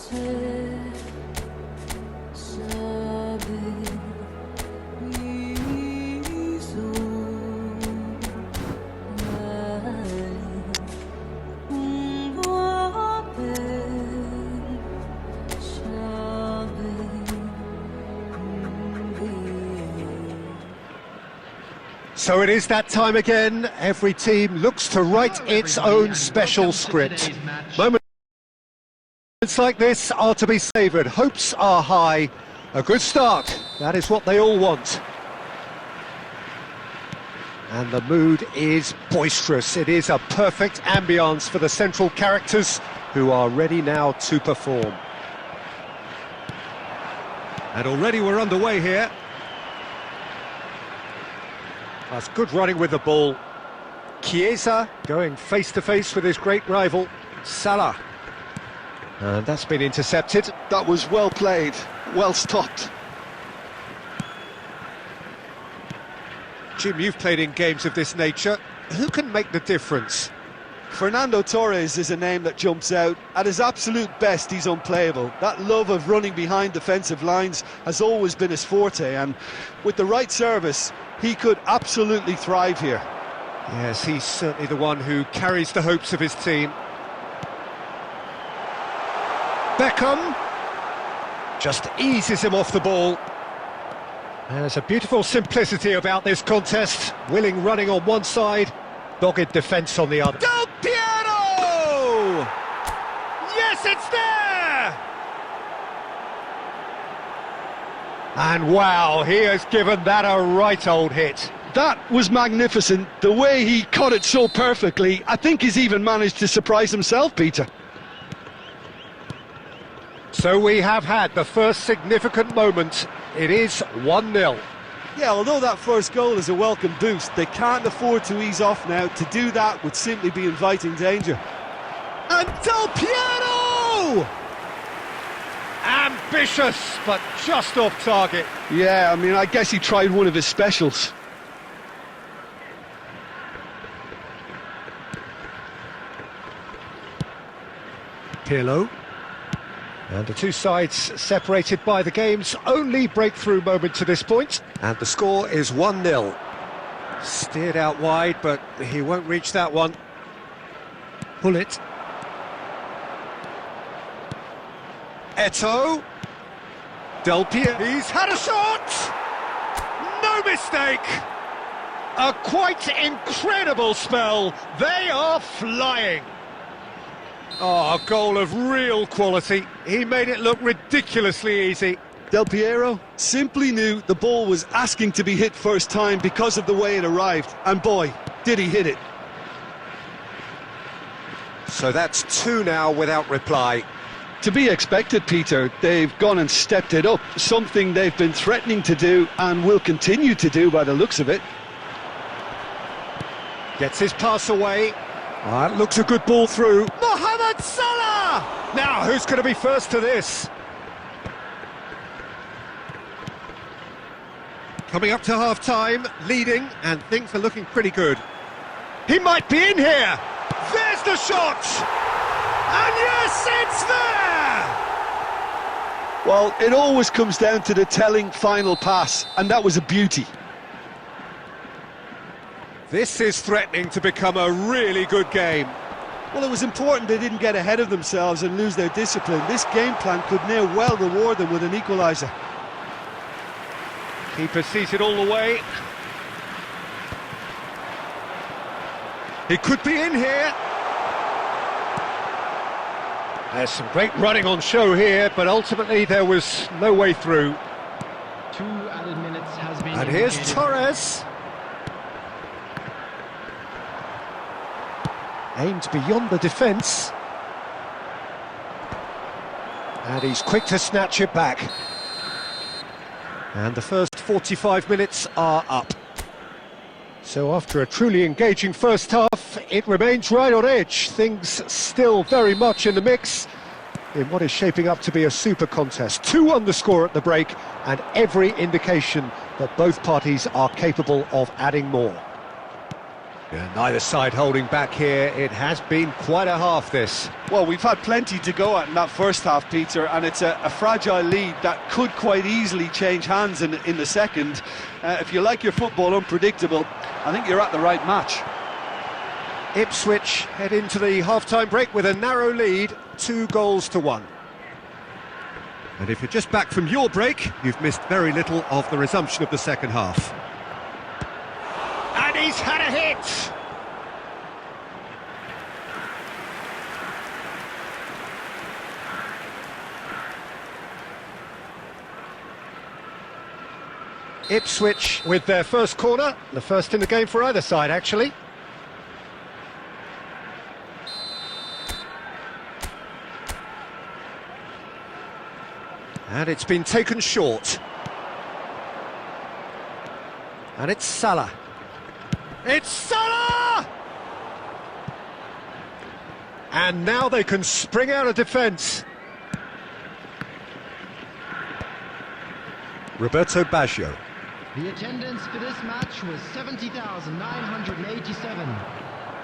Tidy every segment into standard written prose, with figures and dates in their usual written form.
So it is that time again. Every team looks to write its own special script. Moments like this are to be savoured. Hopes are high. A good start. That is what they all want. And the mood is boisterous. It is a perfect ambience for the central characters who are ready now to perform. And already we're underway here. That's good running with the ball. Chiesa going face-to-face with his great rival, Salah. And that's been intercepted. That was well played, well stopped. Jim, you've played in games of this nature. Who can make the difference? Fernando Torres is a name that jumps out. At his absolute best, he's unplayable. That love of running behind defensive lines has always been his forte, and with the right service, he could absolutely thrive here. Yes, he's certainly the one who carries the hopes of his team. Beckham just eases him off the ball. There's a beautiful simplicity about this contest. Willing running on one side, dogged defence on the other. Del Piero! Yes, it's there! And wow, he has given that a right old hit. That was magnificent. The way he caught it so perfectly, I think he's even managed to surprise himself, Peter. So we have had the first significant moment. It is 1-0. Yeah, although that first goal is a welcome boost, they can't afford to ease off now. To do that would simply be inviting danger. And Del Piero! Ambitious, but just off target. Yeah, I mean, I guess he tried one of his specials. Pirlo. And the two sides separated by the game's only breakthrough moment to this point. And the score is 1-0. Steered out wide, but he won't reach that one. Pull it. Eto'o. Del Piero. He's had a shot! No mistake! A quite incredible spell. They are flying. Oh, a goal of real quality. He made it look ridiculously easy. Del Piero simply knew the ball was asking to be hit first time because of the way it arrived. And boy, did he hit it. So that's 2 now without reply. To be expected, Peter. They've gone and stepped it up. Something they've been threatening to do and will continue to do by the looks of it. Gets his pass away. That looks a good ball through. Mohamed Salah! Now, who's going to be first to this? Coming up to half-time, leading, and things are looking pretty good. He might be in here! There's the shot! And yes, it's there! Well, it always comes down to the telling final pass, and that was a beauty. This is threatening to become a really good game. Well, it was important they didn't get ahead of themselves and lose their discipline. This game plan could now well reward them with an equaliser. Keeper sees it all the way. He could be in here. There's some great running on show here, but ultimately there was no way through. 2 added minutes has been And here's Torres. Aimed beyond the defence. And he's quick to snatch it back. And the first 45 minutes are up. So after a truly engaging first half, it remains right on edge. Things still very much in the mix in what is shaping up to be a super contest. 2-1 the score at the break, and every indication that both parties are capable of adding more. Yeah, neither side holding back here. It has been quite a half, this. Well, we've had plenty to go at in that first half, Peter, and it's a fragile lead that could quite easily change hands in the second. If you like your football unpredictable, I think you're at the right match. Ipswich head into the half-time break with a narrow lead, 2-1. And if you're just back from your break, you've missed very little of the resumption of the second half. And he's had a hit! Ipswich with their first corner, the first in the game for either side, actually. And it's been taken short. And it's Salah. It's Salah! And now they can spring out of defence. Roberto Baggio. The attendance for this match was 70,987.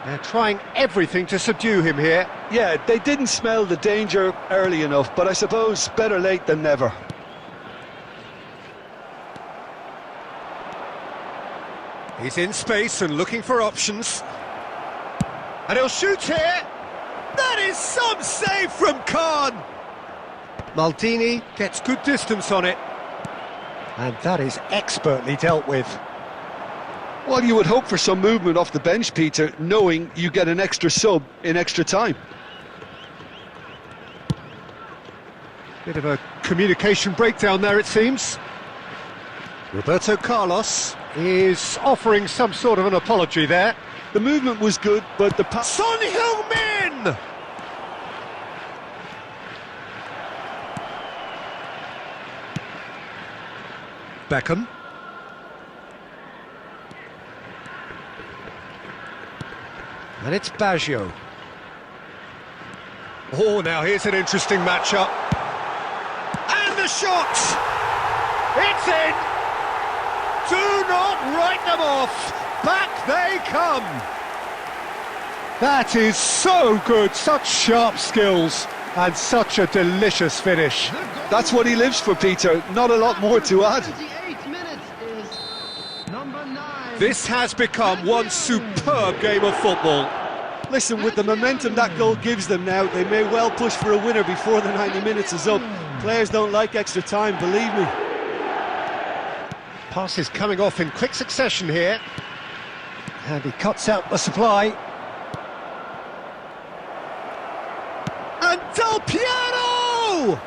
They're trying everything to subdue him here. Yeah, they didn't smell the danger early enough, but I suppose better late than never. He's in space and looking for options. And he'll shoot here. That is some save from Khan. Maldini gets good distance on it. And that is expertly dealt with. Well, you would hope for some movement off the bench, Peter, knowing you get an extra sub in extra time. Bit of a communication breakdown there, it seems. Roberto Carlos is offering some sort of an apology there. The movement was good, but the pass... Son Heung-min! Beckham. And it's Baggio. Oh, now here's an interesting matchup. And the shot! It's in! Do not write them off! Back they come! That is so good, such sharp skills, and such a delicious finish. That's what he lives for, Peter, not a lot more to add. 28 minutes is number 9. This has become one superb game of football. Listen, with the momentum that goal gives them now, they may well push for a winner before the 90 minutes is up. Players don't like extra time, believe me. Passes coming off in quick succession here. And he cuts out the supply. And Del Piero!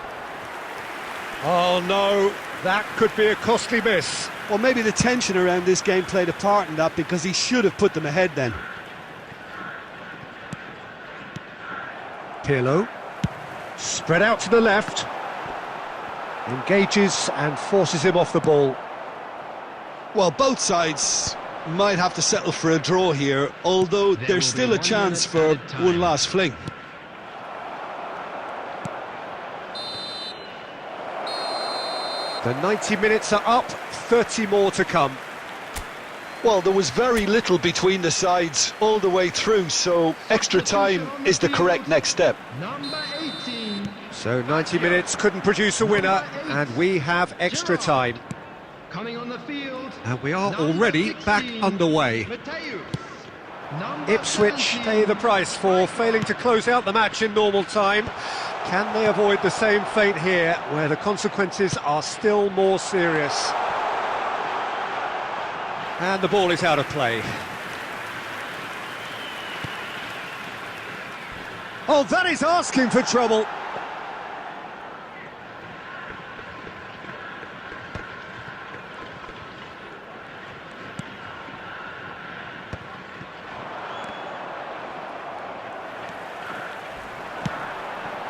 Oh no, that could be a costly miss. Well, maybe the tension around this game played a part in that, because he should have put them ahead then. Pirlo, spread out to the left, engages and forces him off the ball. Well, both sides might have to settle for a draw here, although there's still a chance for one last fling. The 90 minutes are up, 30 more to come. Well, there was very little between the sides all the way through, so extra time is the correct next step. Number 18. So 90 minutes couldn't produce a winner, and we have extra time. Coming on the field. And we are already back underway. Ipswich pay the price for failing to close out the match in normal time. Can they avoid the same fate here, where the consequences are still more serious? And the ball is out of play. Oh, that is asking for trouble.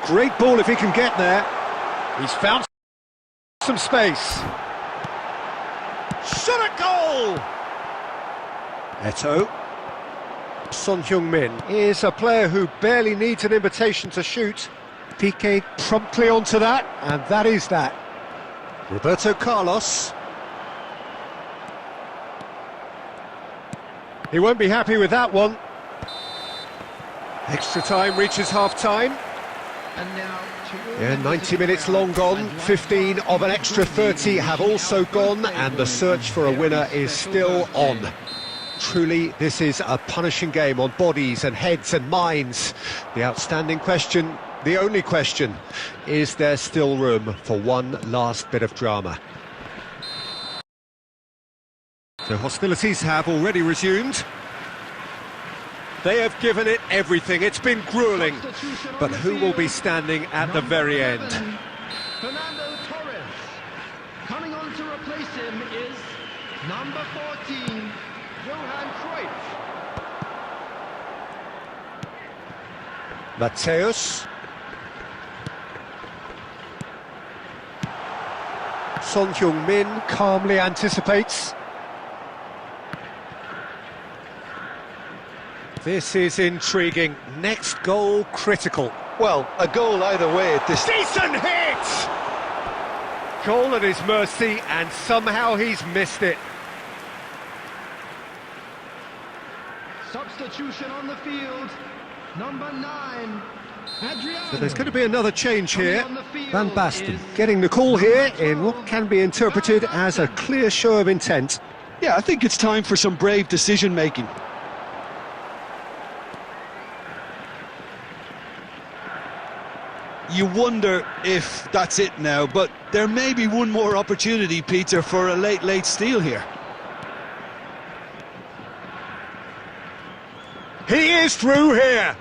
Great ball if he can get there. He's found some space. Shot at goal! Eto'o. Son Heung-min is a player who barely needs an invitation to shoot. Piqué promptly onto that, and that is that. Roberto Carlos. He won't be happy with that one. Extra time reaches half-time. And now Yeah, 90 minutes long gone, 15 of an extra 30 have also gone, and the search for a winner is still on. Truly, this is a punishing game on bodies and heads and minds. The outstanding question, the only question, is there still room for one last bit of drama? So hostilities have already resumed. They have given it everything, it's been gruelling, but who will be standing at the very end? Fernando Torres. Coming on to replace him is number 14, Johan Cruyff. Mateus. Son Heung-min calmly anticipates. This is intriguing. Next goal critical. Well, a goal either way at this... Decent hit! Goal at his mercy, and somehow he's missed it. Substitution on the field, number 9, Adriano. So there's going to be another change here. Van Basten getting the call here in what can be interpreted as a clear show of intent. Yeah, I think it's time for some brave decision-making. You wonder if that's it now, but there may be one more opportunity, Peter, for a late steal here. He is through here!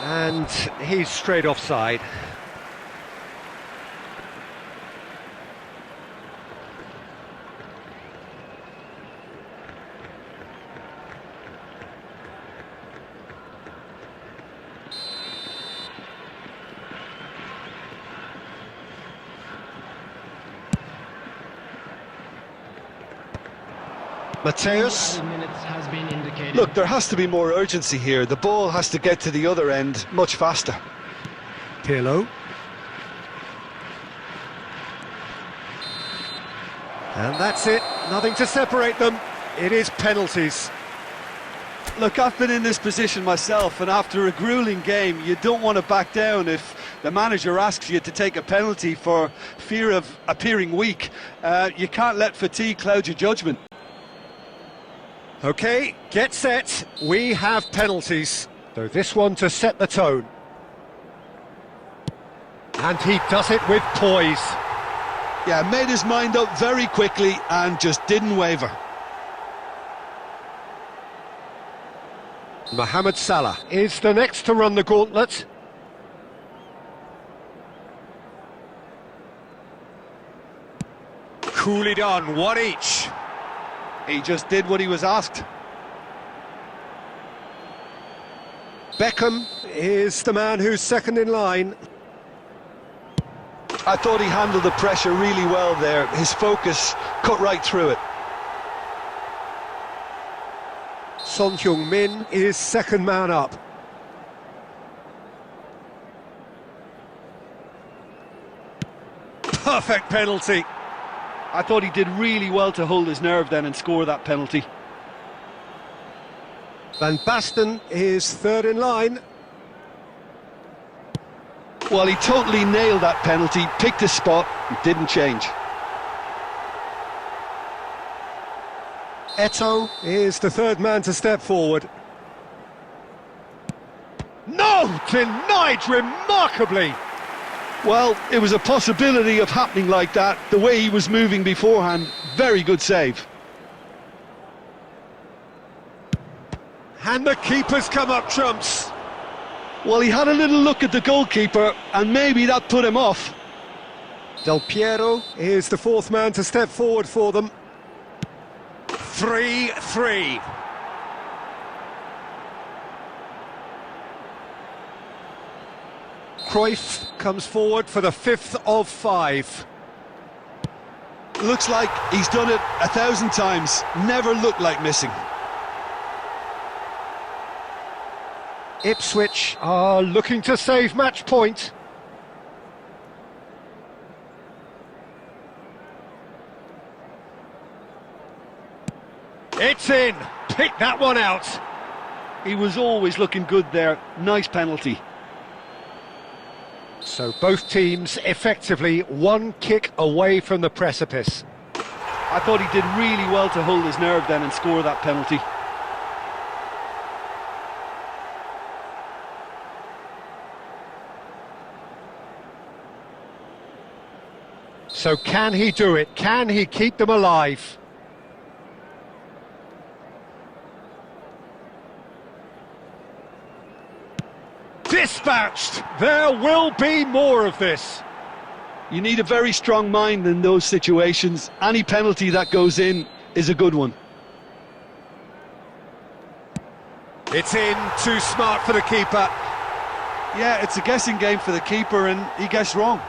And he's straight offside. Mateus. Look, there has to be more urgency here. The ball has to get to the other end much faster. Pirlo. And that's it. Nothing to separate them. It is penalties. Look, I've been in this position myself, and after a grueling game, you don't want to back down if the manager asks you to take a penalty for fear of appearing weak. You can't let fatigue cloud your judgment. Okay, get set. We have penalties. So this one to set the tone. And he does it with poise. Yeah, made his mind up very quickly and just didn't waver. Mohamed Salah is the next to run the gauntlet. Coolly done, one each. He just did what he was asked. Beckham is the man who's second in line. I thought he handled the pressure really well there. His focus cut right through it. Son Heung-min is second man up. Perfect penalty. I thought he did really well to hold his nerve then and score that penalty. Van Basten is third in line. Well, he totally nailed that penalty, picked his spot, and didn't change. Eto'o is the third man to step forward. No! Denied remarkably! Well, it was a possibility of happening like that, the way he was moving beforehand. Very good save. And the keeper's come up trumps. Well, he had a little look at the goalkeeper, and maybe that put him off. Del Piero is the fourth man to step forward for them. 3-3. Cruyff comes forward for the fifth of 5. Looks like he's done it 1,000 times. Never looked like missing. Ipswich are looking to save match point. It's in! picked that one out. He was always looking good there. Nice penalty. So both teams effectively one kick away from the precipice. I thought he did really well to hold his nerve then and score that penalty. So can he do it? Can he keep them alive? Dispatched! There will be more of this. You need a very strong mind in those situations. Any penalty that goes in is a good one. It's in, too smart for the keeper. Yeah, it's a guessing game for the keeper and he guessed wrong.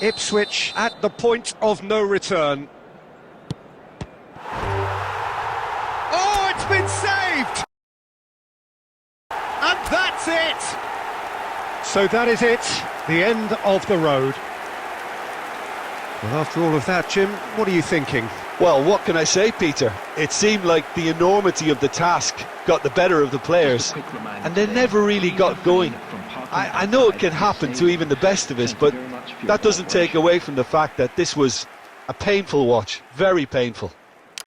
Ipswich at the point of no return. Oh, it's been saved! And that's it! So that is it, the end of the road. Well, after all of that, Jim, what are you thinking? Well, what can I say, Peter? It seemed like the enormity of the task got the better of the players, and they never really got going. I know it can happen to even the best of us, but that doesn't take away from the fact that this was a painful watch, very painful.